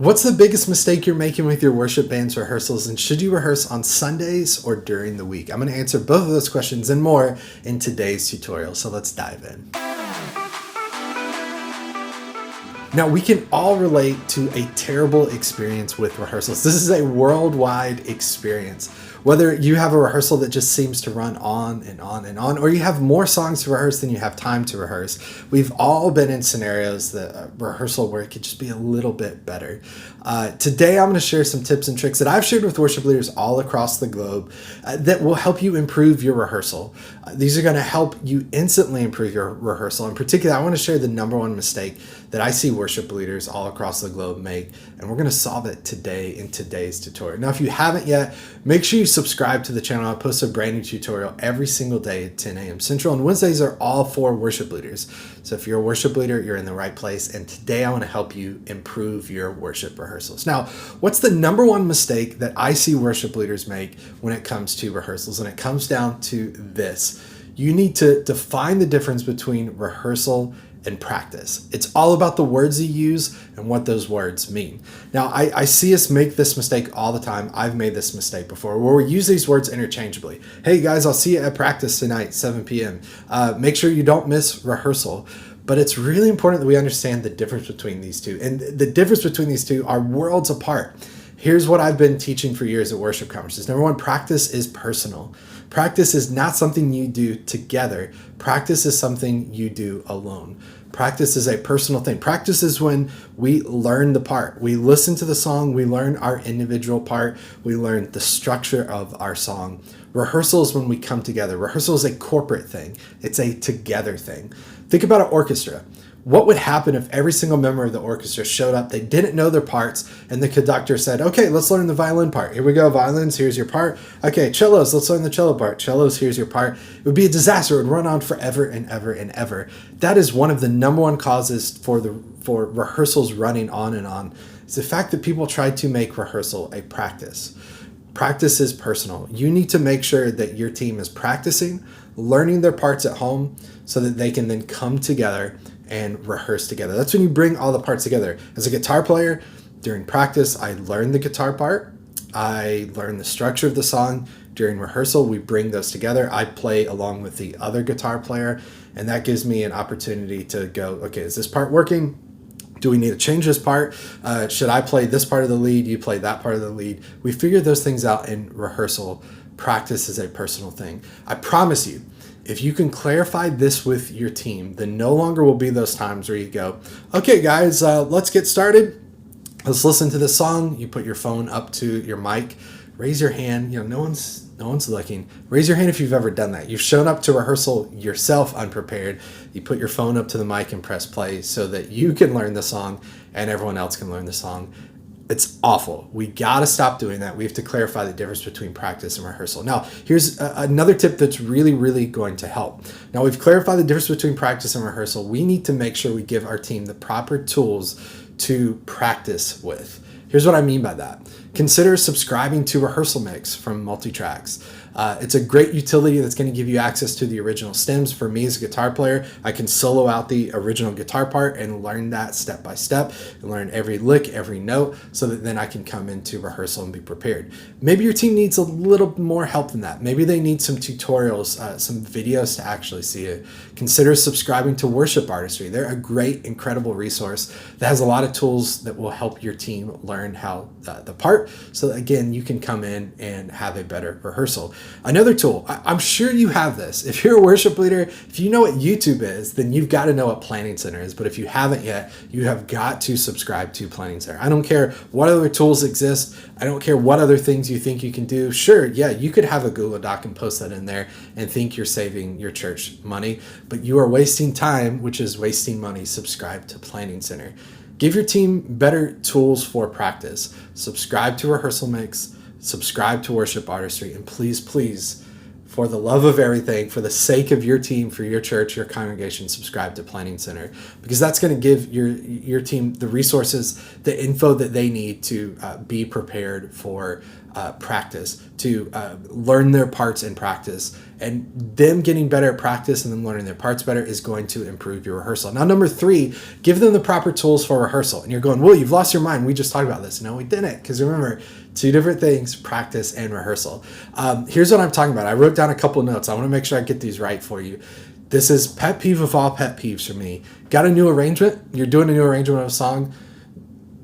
What's the biggest mistake you're making with your worship band's rehearsals, and should you rehearse on Sundays or during the week? I'm going to answer both of those questions and more in today's tutorial, so let's dive in. Now, we can all relate to a terrible experience with rehearsals. This is a worldwide experience. Whether you have a rehearsal that just seems to run on and on and on, or you have more songs to rehearse than you have time to rehearse, we've all been in scenarios that rehearsal where it could just be a little bit better. Today, I'm going to share some tips and tricks that I've shared with worship leaders all across the globe that will help you improve your rehearsal. These are going to help you instantly improve your rehearsal. In particular, I want to share the number one mistake that I see worship leaders all across the globe make, and we're going to solve it today in today's tutorial. Now, if you haven't yet, make sure you subscribe to the channel. I post a brand new tutorial every single day at 10 a.m. Central, and Wednesdays are all for worship leaders. So if you're a worship leader, you're in the right place, and today I want to help you improve your worship rehearsals. Now, what's the number one mistake that I see worship leaders make when it comes to rehearsals? And it comes down to this. You need to define the difference between rehearsal and practice. It's all about the words you use and what those words mean. Now, I see us make this mistake all the time. I've made this mistake before where we use these words interchangeably. Hey guys, I'll see you at practice tonight, 7 p.m. Make sure you don't miss rehearsal. But it's really important that we understand the difference between these two. And the difference between these two are worlds apart. Here's what I've been teaching for years at worship conferences. Number one, practice is personal. Practice is not something you do together. Practice is something you do alone. Practice is a personal thing. Practice is when we learn the part. We listen to the song, we learn our individual part, we learn the structure of our song. Rehearsal is when we come together. Rehearsal is a corporate thing. It's a together thing. Think about an orchestra. What would happen if every single member of the orchestra showed up, they didn't know their parts, and the conductor said, okay, let's learn the violin part. Here we go, violins, here's your part. Okay, cellos, let's learn the cello part. Cellos, here's your part. It would be a disaster. It would run on forever and ever and ever. That is one of the number one causes for rehearsals running on and on. It's the fact that people try to make rehearsal a practice. Practice is personal. You need to make sure that your team is practicing, learning their parts at home so that they can then come together and rehearse together. That's when you bring all the parts together. As a guitar player, during practice, I learn the guitar part. I learn the structure of the song. During rehearsal, we bring those together. I play along with the other guitar player, and that gives me an opportunity to go, okay, is this part working? Do we need to change this part? Should I play this part of the lead? You play that part of the lead. We figure those things out in rehearsal. Practice is a personal thing. I promise you, if you can clarify this with your team, then no longer will be those times where you go, okay, guys, let's get started. Let's listen to this song. You put your phone up to your mic, raise your hand. No one's looking. Raise your hand if you've ever done that. You've shown up to rehearsal yourself unprepared. You put your phone up to the mic and press play so that you can learn the song and everyone else can learn the song. It's awful. We got to stop doing that. We have to clarify the difference between practice and rehearsal. Now, here's another tip that's really, really going to help. Now, we've clarified the difference between practice and rehearsal. We need to make sure we give our team the proper tools to practice with. Here's what I mean by that. Consider subscribing to Rehearsal Mix from Multitracks. It's a great utility that's going to give you access to the original stems. For me as a guitar player, I can solo out the original guitar part and learn that step by step and learn every lick, every note, so that then I can come into rehearsal and be prepared. Maybe your team needs a little more help than that. Maybe they need some tutorials, some videos to actually see it. Consider subscribing to Worship Artistry. They're a great, incredible resource that has a lot of tools that will help your team learn how the part, so that, again, you can come in and have a better rehearsal. Another tool, I'm sure you have this. If you're a worship leader, if you know what YouTube is, then you've got to know what Planning Center is. But if you haven't yet, you have got to subscribe to Planning Center. I don't care what other tools exist. I don't care what other things you think you can do. Sure, yeah, you could have a Google Doc and post that in there and think you're saving your church money, but you are wasting time, which is wasting money. Subscribe to Planning Center. Give your team better tools for practice. Subscribe to Rehearsal Mix. Subscribe to Worship Artistry, and please, please, for the love of everything, for the sake of your team, for your church, your congregation, subscribe to Planning Center, because that's going to give your team the resources, the info that they need to be prepared for practice, to learn their parts in practice. And them getting better at practice and them learning their parts better is going to improve your rehearsal. Now, number 3, give them the proper tools for rehearsal. And you're going, well, you've lost your mind. We just talked about this. No, we didn't. Because remember, 2 different things, practice and rehearsal. Here's what I'm talking about. I wrote down a couple notes. I want to make sure I get these right for you. This is pet peeve of all pet peeves for me. Got a new arrangement? You're doing a new arrangement of a song?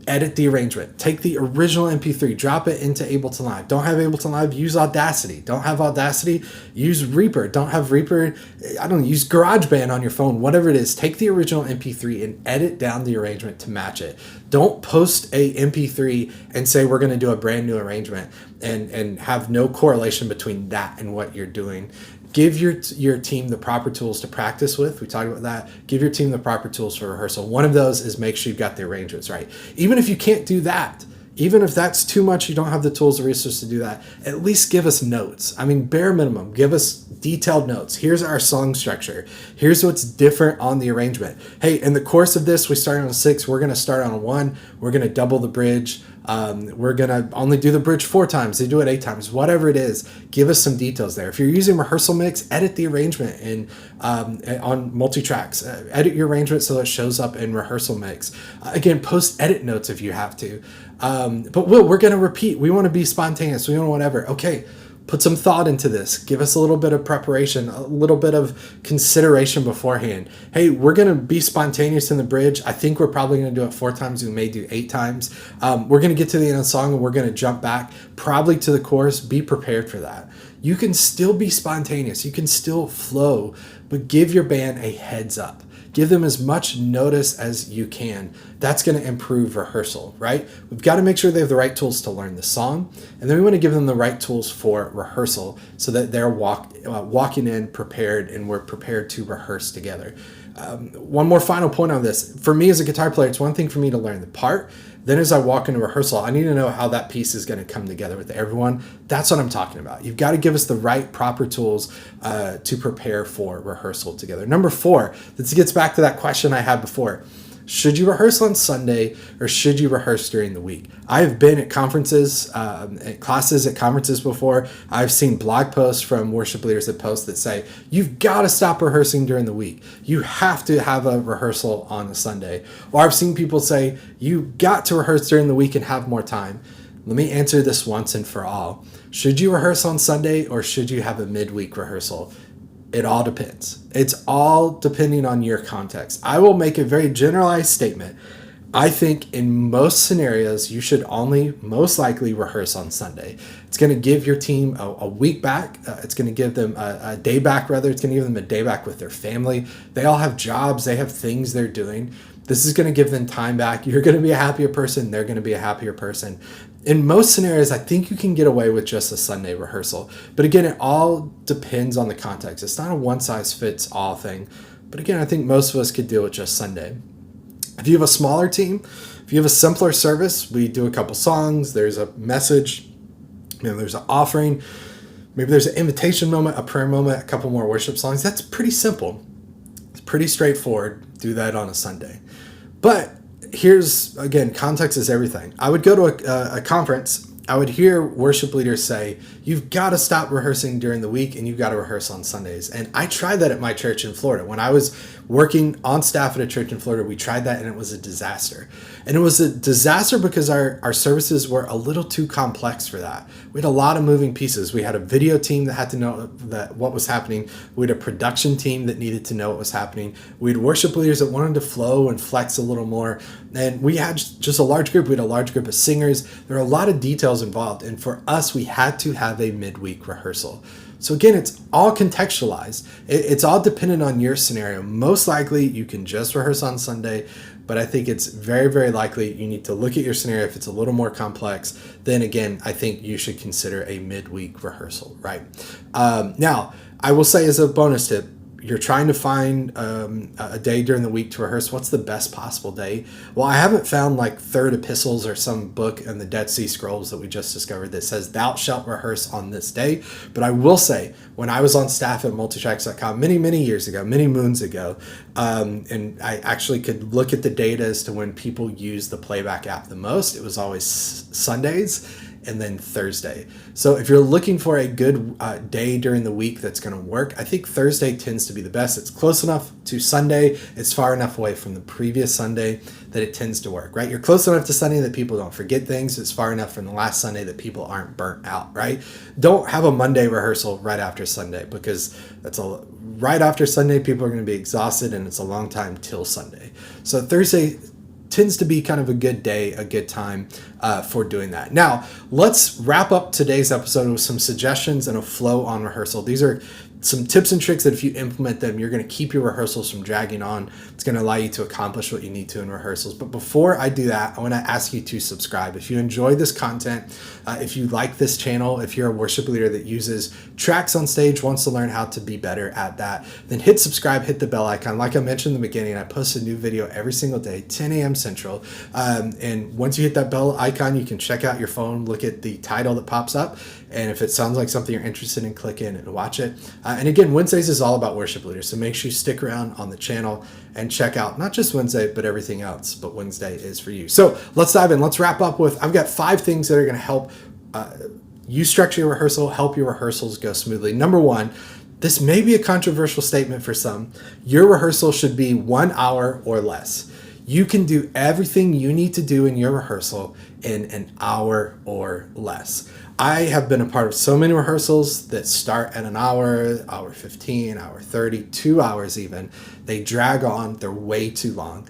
Edit the arrangement. Take the original MP3, drop it into Ableton Live. Don't have Ableton Live, use Audacity. Don't have Audacity, use Reaper. Don't have Reaper, use GarageBand on your phone, whatever it is. Take the original MP3 and edit down the arrangement to match it. Don't post a MP3 and say we're going to do a brand new arrangement and have no correlation between that and what you're doing. Give your team the proper tools to practice with. We talked about that. Give your team the proper tools for rehearsal. One of those is make sure you've got the arrangements right. Even if you can't do that, even if that's too much, you don't have the tools or resources to do that, at least give us notes. Bare minimum, give us detailed notes. Here's our song structure. Here's what's different on the arrangement. Hey, in the course of this, we started on a 6. We're going to start on a 1. We're going to double the bridge. We're going to only do the bridge 4 times. They do it 8 times. Whatever it is, give us some details there. If you're using Rehearsal Mix, edit the arrangement on multi-tracks. Edit your arrangement so it shows up in Rehearsal Mix. Again, post edit notes if you have to. But we're going to repeat. We want to be spontaneous. We want whatever. Okay, put some thought into this. Give us a little bit of preparation, a little bit of consideration beforehand. Hey, we're going to be spontaneous in the bridge. I think we're probably going to do it 4 times. We may do 8 times. We're going to get to the end of the song and we're going to jump back probably to the chorus. Be prepared for that. You can still be spontaneous. You can still flow, but give your band a heads up. Give them as much notice as you can. That's going to improve rehearsal, right? We've got to make sure they have the right tools to learn the song, and then we want to give them the right tools for rehearsal so that they're walking in prepared and we're prepared to rehearse together. One more final point on this. For me as a guitar player, it's one thing for me to learn the part. Then as I walk into rehearsal, I need to know how that piece is going to come together with everyone. That's what I'm talking about. You've got to give us the right proper tools to prepare for rehearsal together. Number 4, this gets back to that question I had before. Should you rehearse on Sunday or should you rehearse during the week? I've been at conferences, at classes at conferences before. I've seen blog posts from worship leaders that post that say, you've got to stop rehearsing during the week. You have to have a rehearsal on a Sunday. Or I've seen people say, you got to rehearse during the week and have more time. Let me answer this once and for all. Should you rehearse on Sunday or should you have a midweek rehearsal? It all depends. It's all depending on your context. I will make a very generalized statement. I think in most scenarios, you should only most likely rehearse on Sunday. It's going to give your team a week back. It's going to give them a day back, rather. It's going to give them a day back with their family. They all have jobs. They have things they're doing. This is going to give them time back. You're going to be a happier person. They're going to be a happier person. In most scenarios, I think you can get away with just a Sunday rehearsal. But again, it all depends on the context. It's not a one-size-fits-all thing. But again, I think most of us could deal with just Sunday. If you have a smaller team, if you have a simpler service, we do a couple songs, there's a message, there's an offering, maybe there's an invitation moment, a prayer moment, a couple more worship songs. That's pretty simple. It's pretty straightforward. Do that on a Sunday. But here's, again, context is everything. I would go to a conference. I would hear worship leaders say, you've got to stop rehearsing during the week and you've got to rehearse on Sundays. And I tried that at my church in Florida. When I was working on staff at a church in Florida, we tried that and it was a disaster. And it was a disaster because our services were a little too complex for that. We had a lot of moving pieces. We had a video team that had to know what was happening. We had a production team that needed to know what was happening. We had worship leaders that wanted to flow and flex a little more. And we had just a large group. We had a large group of singers. There are a lot of details involved. And for us, we had to have a midweek rehearsal. So again, it's all contextualized. It's all dependent on your scenario. Most likely you can just rehearse on Sunday, but I think it's very, very likely you need to look at your scenario. If it's a little more complex, then again, I think you should consider a midweek rehearsal, right? Now, I will say as a bonus tip, you're trying to find a day during the week to rehearse. What's the best possible day? Well, I haven't found like Third Epistles or some book in the Dead Sea Scrolls that we just discovered that says thou shalt rehearse on this day. But I will say, when I was on staff at multitracks.com many, many years ago, many moons ago, and I actually could look at the data as to when people use the playback app the most, it was always Sundays. and then Thursday. So if you're looking for a good day during the week that's going to work, I think Thursday tends to be the best. It's close enough to Sunday. It's far enough away from the previous Sunday that it tends to work, right? You're close enough to Sunday that people don't forget things. It's far enough from the last Sunday that people aren't burnt out, right? Don't have a Monday rehearsal right after Sunday, because right after Sunday, people are going to be exhausted and it's a long time till Sunday. So Thursday tends to be kind of a good day, a good time for doing that. Now, let's wrap up today's episode with some suggestions and a flow on rehearsal. These are some tips and tricks that if you implement them, you're going to keep your rehearsals from dragging on. It's going to allow you to accomplish what you need to in rehearsals. But before I do that, I want to ask you to subscribe. If you enjoy this content, if you like this channel, if you're a worship leader that uses tracks on stage, wants to learn how to be better at that, then hit subscribe, hit the bell icon. Like I mentioned in the beginning, I post a new video every single day, 10 a.m. Central. And once you hit that bell icon, you can check out your phone, look at the title that pops up. And if it sounds like something you're interested in, click in and watch it. And again, Wednesdays is all about worship leaders. So make sure you stick around on the channel and check out not just Wednesday, but everything else. But Wednesday is for you. So let's dive in. Let's wrap up with, I've got 5 things that are going to help you structure your rehearsal, help your rehearsals go smoothly. Number 1, this may be a controversial statement for some. Your rehearsal should be 1 hour or less. You can do everything you need to do in your rehearsal in an hour or less. I have been a part of so many rehearsals that start at an hour, hour 15, hour 30, 2 hours even. They drag on. They're way too long.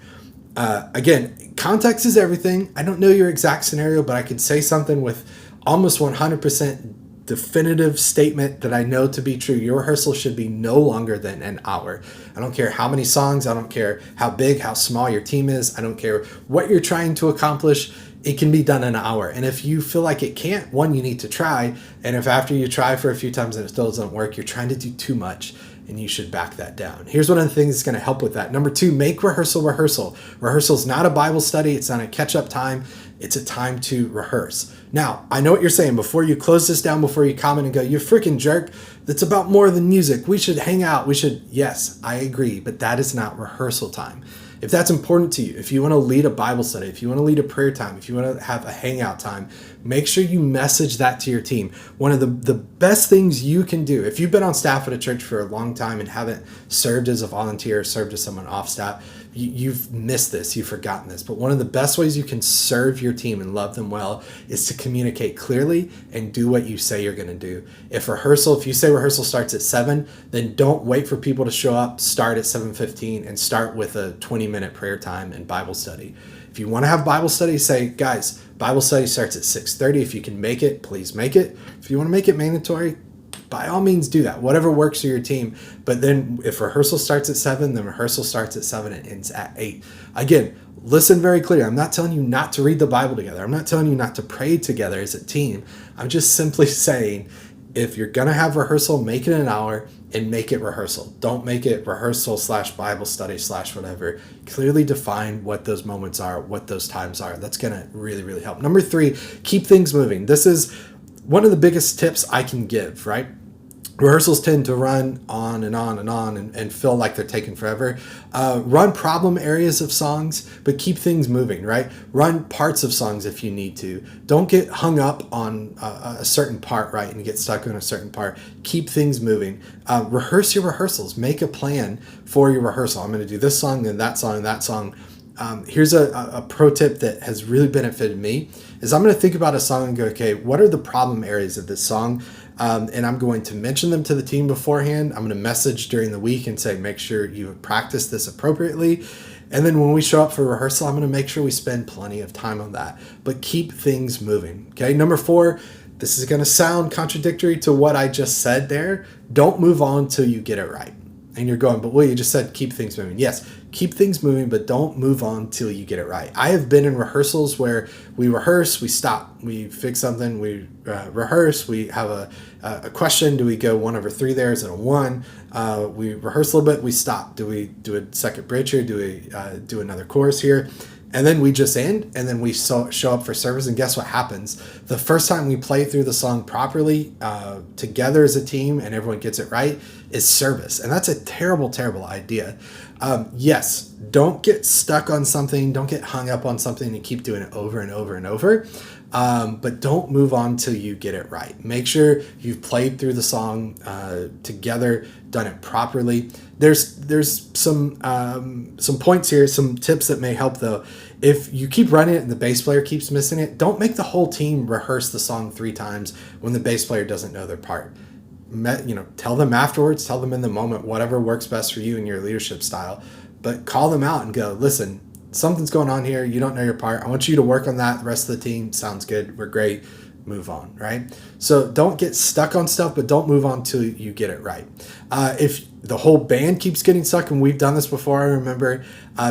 Again, context is everything. I don't know your exact scenario, but I could say something with almost 100% definitive statement that I know to be true. Your rehearsal should be no longer than an hour. I don't care how many songs. I don't care how big, how small your team is. I don't care what you're trying to accomplish. It can be done in an hour. And if you feel like it can't, one, you need to try. And if after you try for a few times and it still doesn't work, you're trying to do too much, and you should back that down. Here's one of the things that's going to help with that. Number 2, make rehearsal rehearsal. Rehearsal is not a Bible study. It's not a catch-up time. It's a time to rehearse. Now, I know what you're saying. Before you close this down, before you comment and go, you freaking jerk, that's about more than music. We should hang out. Yes, I agree, but that is not rehearsal time. If that's important to you, if you want to lead a Bible study, if you want to lead a prayer time, if you want to have a hangout time, make sure you message that to your team. One of the best things you can do, if you've been on staff at a church for a long time and haven't served as a volunteer, served as someone off staff, you've missed this, you've forgotten this. But one of the best ways you can serve your team and love them well is to communicate clearly and do what you say you're going to do. If you say rehearsal starts at 7, then don't wait for people to show up. Start at 7:15 and start with a 20-minute prayer time and Bible study. If you want to have Bible study, say, guys, Bible study starts at 6:30. If you can make it, please make it. If you want to make it mandatory, by all means do that. Whatever works for your team. But then if rehearsal starts at 7, then rehearsal starts at 7 and ends at 8. Again, listen very clear. I'm not telling you not to read the Bible together. I'm not telling you not to pray together as a team. I'm just simply saying, if you're going to have rehearsal, make it an hour and make it rehearsal. Don't make it rehearsal / Bible study / whatever. Clearly define what those moments are, what those times are. That's going to really, really help. Number 3, keep things moving. This is one of the biggest tips I can give, right? Rehearsals tend to run on and on and on and feel like they're taking forever. Run problem areas of songs, but keep things moving, right? Run parts of songs if you need to. Don't get hung up on a certain part, right, and get stuck on a certain part. Keep things moving. Rehearse your rehearsals. Make a plan for your rehearsal. I'm going to do this song, then that song, and that song. Here's a pro tip that has really benefited me, is I'm going to think about a song and go, okay, what are the problem areas of this song? And I'm going to mention them to the team beforehand. I'm going to message during the week and say, make sure you have practiced this appropriately. And then when we show up for rehearsal, I'm going to make sure we spend plenty of time on that. But keep things moving. Okay. Number 4, this is going to sound contradictory to what I just said there. Don't move on till you get it right. And you're going, but you just said keep things moving. Yes, keep things moving, but don't move on till you get it right. I have been in rehearsals where we rehearse, we stop, we fix something, we rehearse, we have a question. Do we go 1/3 there? Is it a 1? We rehearse a little bit, we stop. Do we do a second bridge here? Do we do another chorus here? And then we just end, and then we show up for service, and guess what happens? The first time we play through the song properly, together as a team, and everyone gets it right, is service. And that's a terrible, terrible idea. Yes, don't get stuck on something. Don't get hung up on something and keep doing it over and over and over. But don't move on till you get it right. Make sure you've played through the song together, done it properly. There's some points here, some tips that may help though. If you keep running it and the bass player keeps missing it, don't make the whole team rehearse the song 3 times when the bass player doesn't know their part. Tell them afterwards, tell them in the moment, whatever works best for you and your leadership style, but call them out and go, listen, something's going on here. You don't know your part. I want you to work on that. The rest of the team sounds good. We're great. Move on, right? So don't get stuck on stuff, but don't move on till you get it right. If the whole band keeps getting stuck, and we've done this before, I remember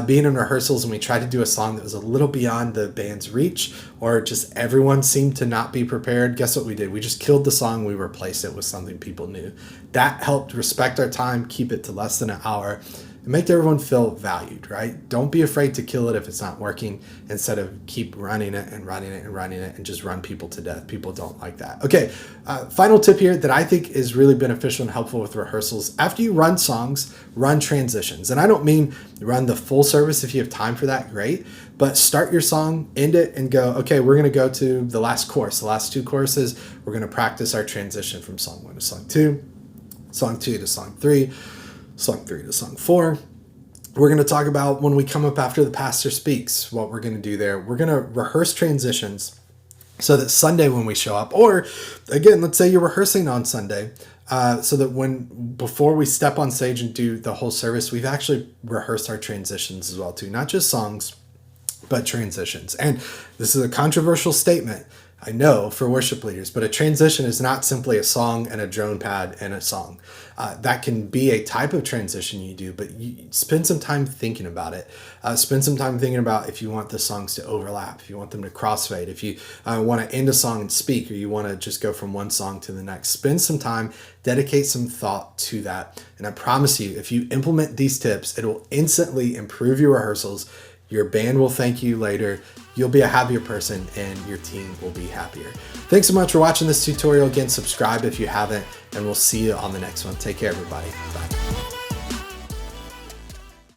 being in rehearsals and we tried to do a song that was a little beyond the band's reach, or just everyone seemed to not be prepared. Guess what we did? We just killed the song. We replaced it with something people knew. That helped respect our time, keep it to less than an hour, and make everyone feel valued, right? Don't be afraid to kill it if it's not working, instead of keep running it and running it and running it and just run people to death. People don't like that. Okay, final tip here that I think is really beneficial and helpful with rehearsals. After you run songs, run transitions. And I don't mean run the full service. If you have time for that, great. But start your song, end it, and go, okay, we're going to go to the last chorus, the last 2 choruses. We're going to practice our transition from song 1 to song 2, song 2 to song 3, song 3 to song 4. We're going to talk about when we come up after the pastor speaks, what we're going to do there. We're going to rehearse transitions so that Sunday when we show up, or again, let's say you're rehearsing on Sunday, so that before we step on stage and do the whole service, we've actually rehearsed our transitions as well too, not just songs, but transitions. And this is a controversial statement, I know, for worship leaders, but a transition is not simply a song and a drone pad and a song. That can be a type of transition you do, but you spend some time thinking about it. Spend some time thinking about if you want the songs to overlap, if you want them to crossfade, if you want to end a song and speak, or you want to just go from one song to the next. Spend some time, dedicate some thought to that. And I promise you, if you implement these tips, it will instantly improve your rehearsals. Your band will thank you later. You'll be a happier person and your team will be happier. Thanks so much for watching this tutorial. Again, subscribe if you haven't, and we'll see you on the next one. Take care, everybody. Bye.